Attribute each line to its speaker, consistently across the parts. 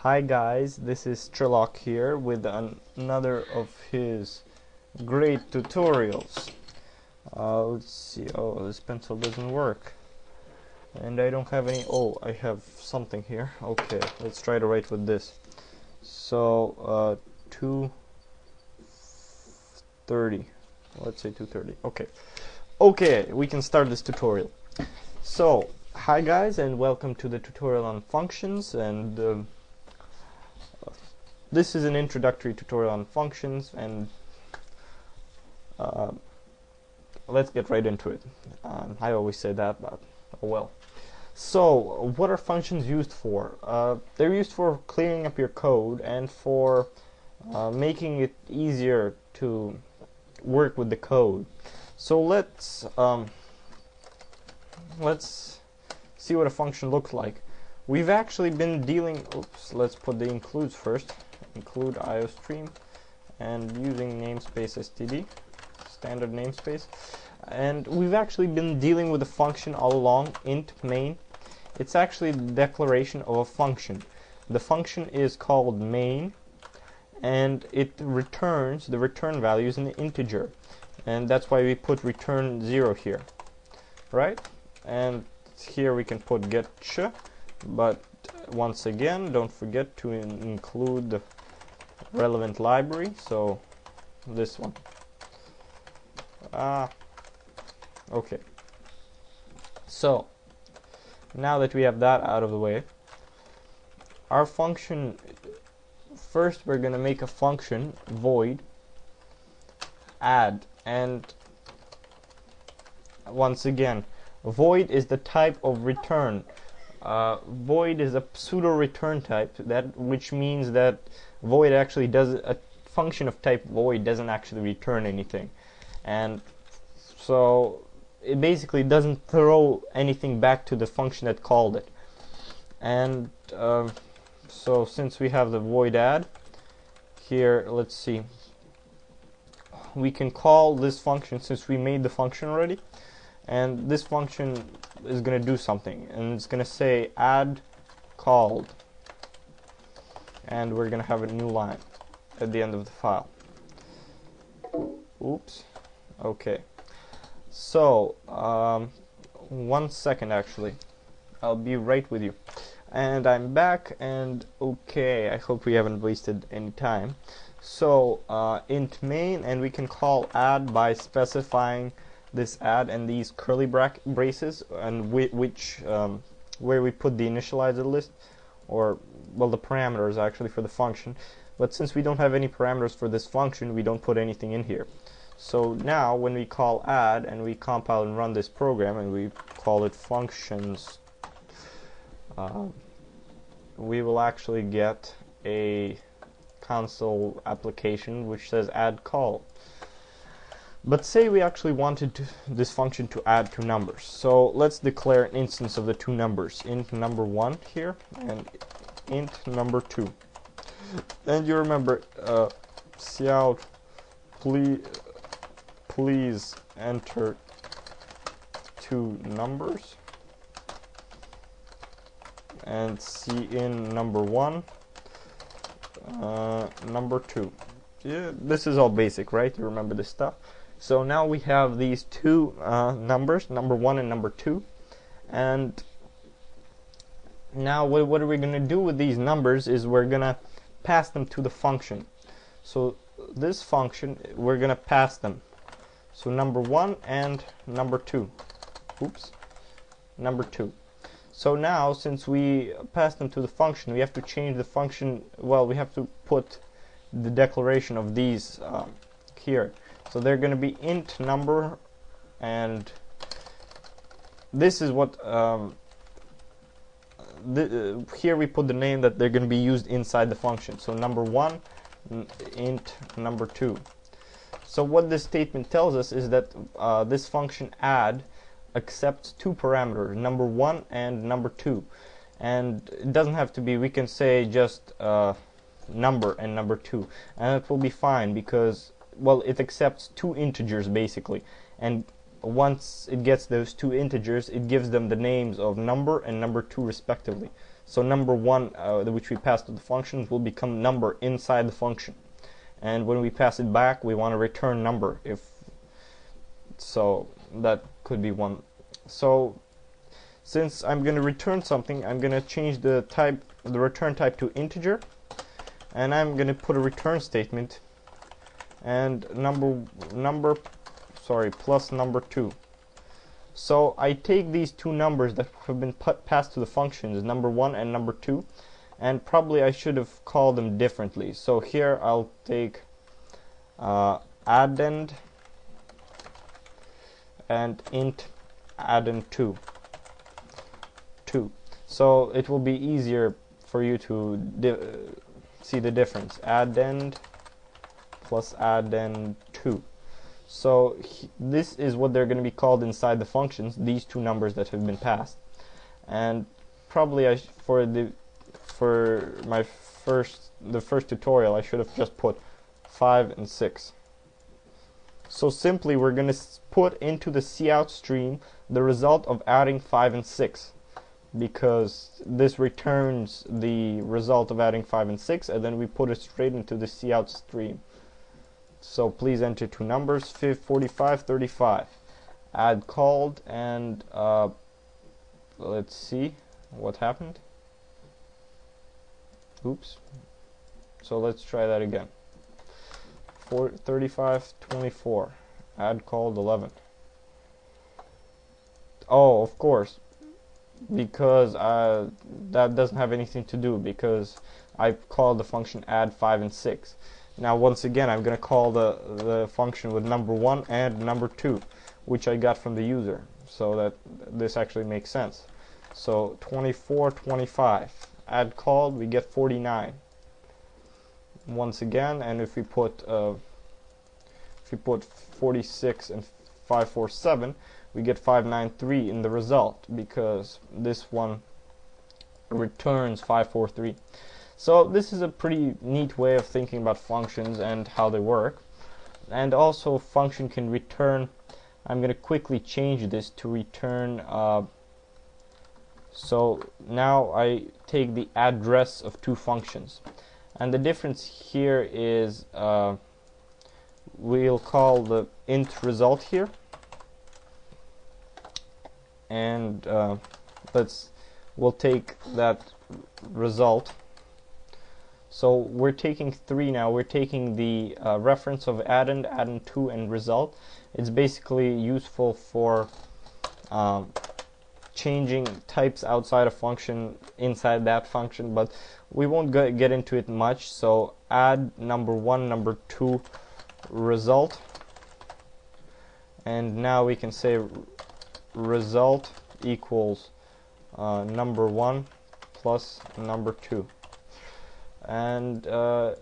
Speaker 1: Hi guys, this is Trilok here with another of his great tutorials. Let's see. Oh, this pencil doesn't work. And I don't have any. Oh, I have something here. Okay, let's try to write with this. So, 230. Let's say 230. Okay. Okay, we can start this tutorial. So, hi guys, and welcome to the tutorial on functions. And this is an introductory tutorial on functions, and let's get right into it. I always say that, but oh well. So, what are functions used for? They're used for clearing up your code and for making it easier to work with the code. So let's see what a function looks like. We've actually been dealing. Oops. Let's put the includes first. Include IOStream, and using namespace std, standard namespace. And we've actually been dealing with a function all along, int main. It's actually the declaration of a function. The function is called main, and it returns the return values in the integer, and that's why we put return 0 here, right? And here we can put getch, but once again, don't forget to include the relevant library, so this one. Okay. So now that we have that out of the way, our function, first we're going to make a function void add, and once again, void is the type of return. Void is a pseudo return type, which means that void actually does a function of type void doesn't actually return anything, and so it basically doesn't throw anything back to the function that called it. And so since we have the void add here, let's see, we can call this function since we made the function already, and this function is going to do something, and it's going to say add called, and we're going to have a new line at the end of the file. Oops. Okay. So, 1 second actually. I'll be right with you. And I'm back, and okay, I hope we haven't wasted any time. So, int main, and we can call add by specifying this add and these curly braces, and where we put the initializer list, or well, the parameters actually for the function. But since we don't have any parameters for this function, we don't put anything in here. So now when we call add and we compile and run this program and we call it functions, we will actually get a console application which says add call. But say we actually wanted this function to add two numbers. So let's declare an instance of the two numbers, int number 1 here and int number 2. And you remember, cout please enter two numbers, and cin number 1, number 2. Yeah, this is all basic, right? You remember this stuff. So now we have these two numbers, number 1 and number 2, and now what are we going to do with these numbers is we're going to pass them to the function. So this function, we're going to pass them. So number 1 and number 2. Oops. Number 2. So now, since we pass them to the function, we have to change the function. Well, we have to put the declaration of these here. So they're going to be int number, and this is what here we put the name that they're going to be used inside the function. So number 1, int number 2. So what this statement tells us is that this function add accepts two parameters, number 1 and number 2, and it doesn't have to be, we can say just number and number 2, and it will be fine because, well, it accepts two integers basically, and once it gets those two integers, it gives them the names of number and number 2 respectively. So number 1, which we pass to the functions, will become number inside the function. And when we pass it back, we want to return number. So that could be 1. So since I'm going to return something, I'm going to change the return type to integer, and I'm going to put a return statement and plus number 2. So I take these two numbers that have been passed to the functions, number 1 and number 2, and probably I should have called them differently. So here I'll take addend and int addend2. So it will be easier for you to see the difference. Addend plus addend2. So this is what they're going to be called inside the functions, these two numbers that have been passed. And probably for the first tutorial I should have just put 5 and 6. So simply we're going to put into the cout stream the result of adding 5 and 6, because this returns the result of adding 5 and 6, and then we put it straight into the cout stream. So please enter two numbers, 45, 35. Add called, and let's see what happened. Oops. So let's try that again. 35, 24. Add called 11. Oh, of course. Because that doesn't have anything to do, because I called the function add 5 and 6. Now once again I'm going to call the function with number 1 and number 2, which I got from the user, so that this actually makes sense. So 24, 25. Add called, we get 49. Once again, and if we put 46 and 547, we get 593 in the result, because this one returns 543. So this is a pretty neat way of thinking about functions and how they work. And also function can return, I'm going to quickly change this to return, so now I take the address of two functions. And the difference here is we'll call the int result here, and we'll take that result. So we're taking 3 now. We're taking the reference of addend, addend2, and result. It's basically useful for changing types outside a function inside that function, but we won't get into it much. So add number 1, number 2, result, and now we can say result equals number 1 plus number 2. And I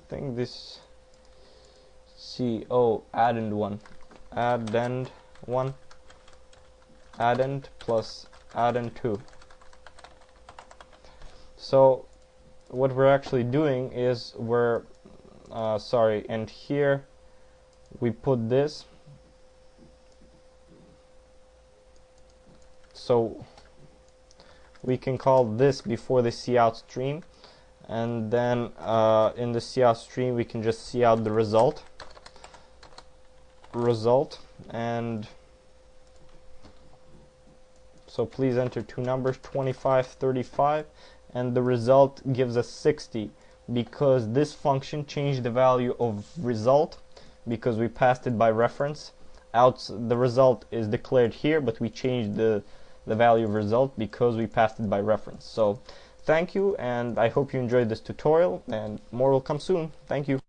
Speaker 1: think this addend 1, addend plus addend2. So what we're actually doing is and here we put this, so we can call this before the cout stream, and then in the cout stream we can just cout the result, and so please enter two numbers, 25, 35, and the result gives us 60, because this function changed the value of result because we passed it by reference. The result is declared here, but we changed the value of result because we passed it by reference. So thank you, and I hope you enjoyed this tutorial, and more will come soon. Thank you.